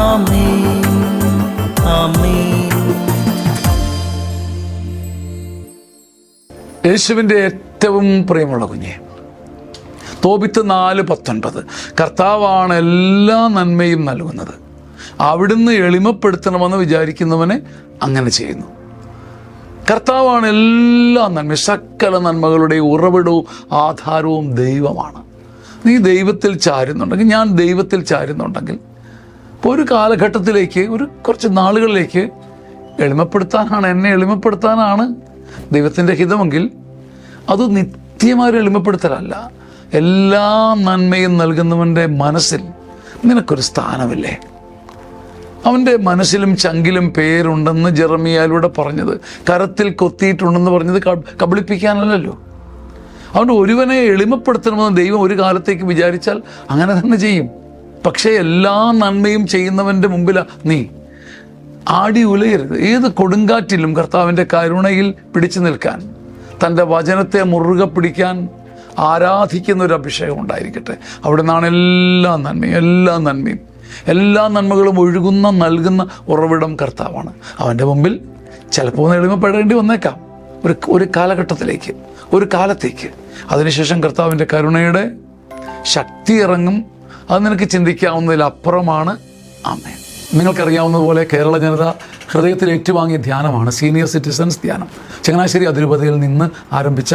ആമേൻ ആമേൻ. യേശുവിൻ്റെ ഏറ്റവും പ്രിയമുള്ള കുഞ്ഞെ, തോബിത്ത് 4:19, കർത്താവാണ് എല്ലാ നന്മയും നൽകുന്നത്, അവിടുന്ന് എളിമപ്പെടുത്തണമെന്ന് വിചാരിക്കുന്നവനെ അങ്ങനെ ചെയ്യുന്നു. കർത്താവാണ് എല്ലാ നന്മ, സകല നന്മകളുടെ ഉറവിടവും ആധാരവും ദൈവമാണ്. നീ ദൈവത്തിൽ ചാരുന്നുണ്ടെങ്കിൽ, ഞാൻ ദൈവത്തിൽ ചാരുന്നുണ്ടെങ്കിൽ, ഇപ്പോൾ ഒരു കാലഘട്ടത്തിലേക്ക്, കുറച്ച് നാളുകളിലേക്ക് എളിമപ്പെടുത്താനാണ്, എന്നെ എളിമപ്പെടുത്താനാണ് ദൈവത്തിൻ്റെ ഹിതമെങ്കിൽ അത് നിത്യമായ എളിമപ്പെടുത്തലല്ല. എല്ലാ നന്മയും നൽകുന്നവൻ്റെ മനസ്സിൽ നിനക്കൊരു സ്ഥാനമില്ലേ? അവൻ്റെ മനസ്സിലും ചങ്കിലും പേരുണ്ടെന്ന് ജെറമിയായിലൂടെ പറഞ്ഞത്, കരത്തിൽ കൊത്തിയിട്ടുണ്ടെന്ന് പറഞ്ഞത് കബളിപ്പിക്കാനല്ലല്ലോ. അതുകൊണ്ട് ഒരുവനെ എളിമപ്പെടുത്തണമെന്ന് ദൈവം ഒരു കാലത്തേക്ക് വിചാരിച്ചാൽ അങ്ങനെ തന്നെ ചെയ്യും. പക്ഷേ എല്ലാ നന്മയും ചെയ്യുന്നവൻ്റെ മുമ്പിലാണ് നീ ആടി ഉലയരുത്. ഏത് കൊടുങ്കാറ്റിലും കർത്താവിൻ്റെ കരുണയിൽ പിടിച്ചു നിൽക്കാൻ, തൻ്റെ വചനത്തെ മുറുകെ പിടിക്കാൻ ആരാധിക്കുന്ന ഒരു അഭിഷേകം ഉണ്ടായിരിക്കട്ടെ. അവിടെ നിന്നാണ് എല്ലാ നന്മയും എല്ലാ നന്മകളും ഒഴുകുന്ന നൽകുന്ന ഉറവിടം കർത്താവാണ്. അവൻ്റെ മുമ്പിൽ ചിലപ്പോൾ എളിമപ്പെടേണ്ടി വന്നേക്കാം, ഒരു കാലഘട്ടത്തിലേക്ക്, ഒരു കാലത്തേക്ക്. അതിനുശേഷം കർത്താവിൻ്റെ കരുണയുടെ ശക്തി ഇറങ്ങും. അത് നിനക്ക് ചിന്തിക്കാവുന്നതിലപ്പുറമാണ്. ആമേൻ. നിങ്ങൾക്കറിയാവുന്നതുപോലെ കേരള ജനത ഹൃദയത്തിൽ ഏറ്റുവാങ്ങിയ ധ്യാനമാണ് സീനിയർ സിറ്റിസൺസ് ധ്യാനം. ചങ്ങനാശ്ശേരി അതിരൂപതയിൽ നിന്ന് ആരംഭിച്ച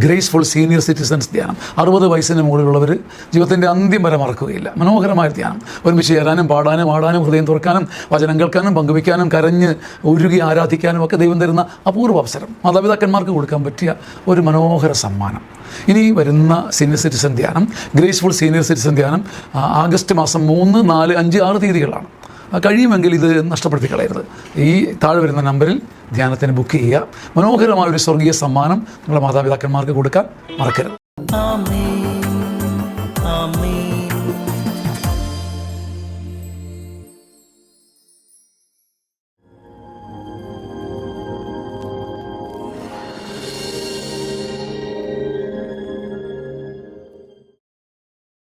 ഗ്രേസ്ഫുൾ സീനിയർ സിറ്റിസൺസ് ധ്യാനം. 60 വയസ്സിന് മുകളിലുള്ളവർ ജീവിതത്തിൻ്റെ അന്ത്യം വരെ മറക്കുകയില്ല. മനോഹരമായ ധ്യാനം. ഒരുമിച്ച് ചേരാനും പാടാനും ആടാനും ഹൃദയം തുറക്കാനും വചനം കേൾക്കാനും പങ്കുവയ്ക്കാനും കരഞ്ഞ് ഉരുകി ആരാധിക്കാനും ഒക്കെ ദൈവം തരുന്ന അപൂർവ അവസരം. മാതാപിതാക്കന്മാർക്ക് കൊടുക്കാൻ പറ്റിയ ഒരു മനോഹര സമ്മാനം. ഇനി വരുന്ന സീനിയർ സിറ്റിസൺ ധ്യാനം, ഗ്രേസ്ഫുൾ സീനിയർ സിറ്റിസൺ ധ്യാനം ആഗസ്റ്റ് മാസം 3, 4, 5, 6 തീയതികളാണ്. കഴിയുമെങ്കിൽ ഇത് നഷ്ടപ്പെടുത്തി കളയരുത്. ഈ താഴെ വരുന്ന നമ്പറിൽ ധ്യാനത്തിന് ബുക്ക് ചെയ്യുക. മനോഹരമായ ഒരു സ്വർഗീയ സമ്മാനം നിങ്ങളുടെ മാതാപിതാക്കന്മാർക്ക് കൊടുക്കാൻ മറക്കരുത്. ആമേൻ ആമേൻ.